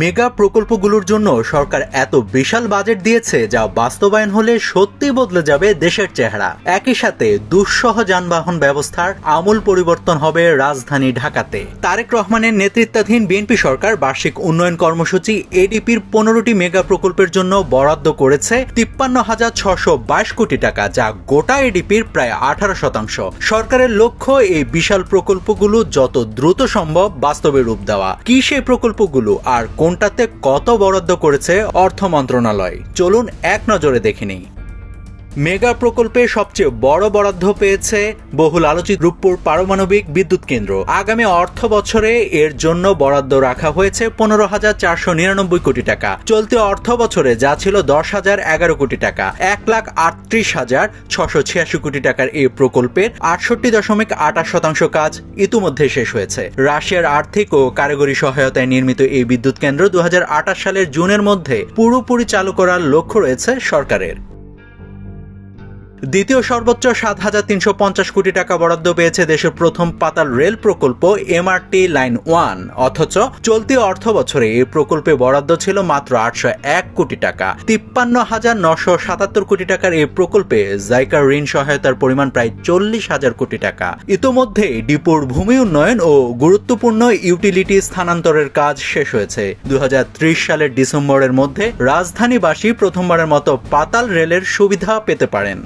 Mega প্রকল্পগুলোর জন্য সরকার এত বিশাল budget দিয়েছে যা বাস্তবায়ন হলে সত্যি বদলে যাবে দেশের চেহারা। একই সাথে দুঃসহ যানবাহন ব্যবস্থার আমূল পরিবর্তন হবে রাজধানী ঢাকাতে। তারেক রহমানের নেতৃত্বাধীন বিএনপি সরকার বার্ষিক উন্নয়ন কর্মসূচি এডিপির 15টি মেগা প্রকল্পের জন্য বরাদ্দ করেছে 53,622 কোটি টাকা, যা গোটা এডিপির প্রায় 18%। সরকারের লক্ষ্য এই বিশাল প্রকল্পগুলো যত দ্রুত সম্ভব বাস্তবে রূপ দেওয়া। কি সেই প্রকল্পগুলো আর কোনটাতে কত বরাদ্দ করেছে অর্থ মন্ত্রণালয়, চলুন এক নজরে দেখে নিই। মেগা প্রকল্পে সবচেয়ে বড় বরাদ্দ পেয়েছে বহুল আলোচিত রূপপুর পারমাণবিক বিদ্যুৎ কেন্দ্র। আগামী অর্থ বছরে এর জন্য বরাদ্দ রাখা হয়েছে 15,499 কোটি টাকা। চলতি অর্থ বছরে যা ছিল 10,011 কোটি টাকা। 1,38,686 কোটি টাকার এই প্রকল্পের 68.28% কাজ ইতিমধ্যে শেষ হয়েছে। রাশিয়ার আর্থিক ও কারিগরি সহায়তায় নির্মিত এই বিদ্যুৎ কেন্দ্র 2028 সালের জুনের মধ্যে পুরোপুরি চালু করার লক্ষ্য রয়েছে সরকারের। দ্বিতীয় সর্বোচ্চ 7,350 কোটি টাকা বরাদ্দ পেয়েছে দেশের প্রথম পাতাল রেল প্রকল্প এমআরটি লাইন 1, অথচ চলতি অর্থ বছরে এই প্রকল্পে বরাদ্দ ছিল মাত্র 801 কোটি টাকা। 53,977 কোটি টাকার এই প্রকল্পে জাইকার ঋণ সহায়তার পরিমাণ প্রায় 40,000 কোটি টাকা। ইতোমধ্যে ডিপোর ভূমি উন্নয়ন ও গুরুত্বপূর্ণ ইউটিলিটি স্থানান্তরের কাজ শেষ হয়েছে। 2030 সালের ডিসেম্বরের মধ্যে রাজধানীবাসী প্রথমবারের মতো পাতাল রেলের সুবিধা পেতে পারেন।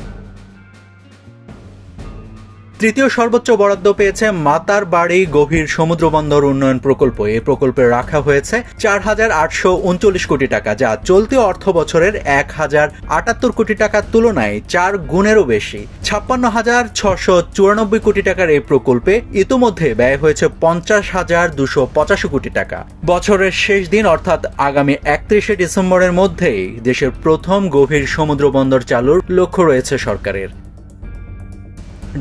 তৃতীয় সর্বোচ্চ বরাদ্দ পেয়েছে মাতার বাড়ি গভীর সমুদ্র বন্দর উন্নয়ন প্রকল্প। এই প্রকল্পে রাখা হয়েছে 4,839 কোটি টাকা, যা চলতি অর্থ বছরের 1,078 কোটি টাকার তুলনায় 4 গুণেরও বেশি। 56,694 কোটি টাকার এই প্রকল্পে ইতোমধ্যে ব্যয় হয়েছে 50,285 কোটি টাকা। বছরের শেষ দিন অর্থাৎ আগামী 31শে ডিসেম্বরের মধ্যেই দেশের প্রথম গভীর সমুদ্র বন্দর চালুর লক্ষ্য রয়েছে সরকারের।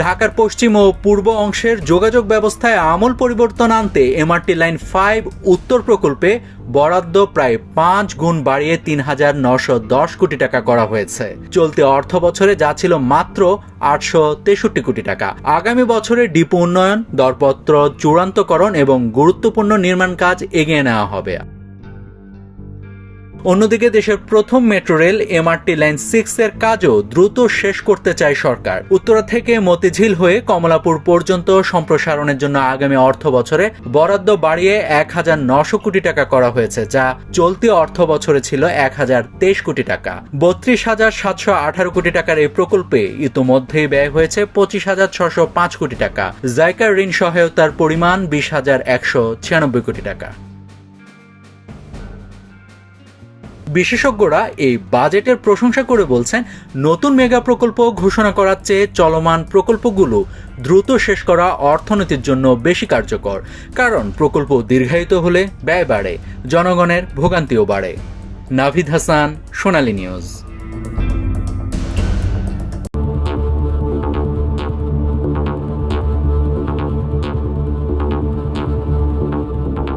ঢাকার পশ্চিম ও পূর্ব অংশের যোগাযোগ ব্যবস্থায় আমূল পরিবর্তন আনতে এমআরটি লাইন 5 উত্তর প্রকল্পে বরাদ্দ প্রায় 5 গুণ বাড়িয়ে 3,910 কোটি টাকা করা হয়েছে। চলতি অর্থ বছরে যা ছিল মাত্র 863 কোটি টাকা। আগামী বছরে ডিপো উন্নয়ন, দরপত্র চূড়ান্তকরণ এবং গুরুত্বপূর্ণ নির্মাণ কাজ এগিয়ে নেওয়া হবে। অন্যদিকে দেশের প্রথম মেট্রো রেল এমআরটি লাইন 6 এর কাজও দ্রুত শেষ করতে চায় সরকার। উত্তরা থেকে মতিঝিল হয়ে কমলাপুর পর্যন্ত সম্প্রসারণের জন্য আগামী অর্থ বছরে বরাদ্দ বাড়িয়ে 1,900 কোটি টাকা করা হয়েছে, যা চলতি অর্থ বছরে ছিল 1,023 কোটি টাকা। 32,718 কোটি টাকার এই প্রকল্পে ইতোমধ্যেই ব্যয় হয়েছে 25,605 কোটি টাকা। জাইকার ঋণ সহায়তার পরিমাণ 20,196 কোটি টাকা। বিশেষজ্ঞরা এই বাজেটের প্রশংসা করে বলছেন, নতুন মেগা প্রকল্প ঘোষণা করার চেয়ে চলমান প্রকল্পগুলো দ্রুত শেষ করা অর্থনীতির জন্য বেশি কার্যকর। কারণ প্রকল্প দীর্ঘায়িত হলে ব্যয় বাড়ে, জনগণের ভোগান্তিও বাড়ে। নাভিদ হাসান, সোনালী নিউজ।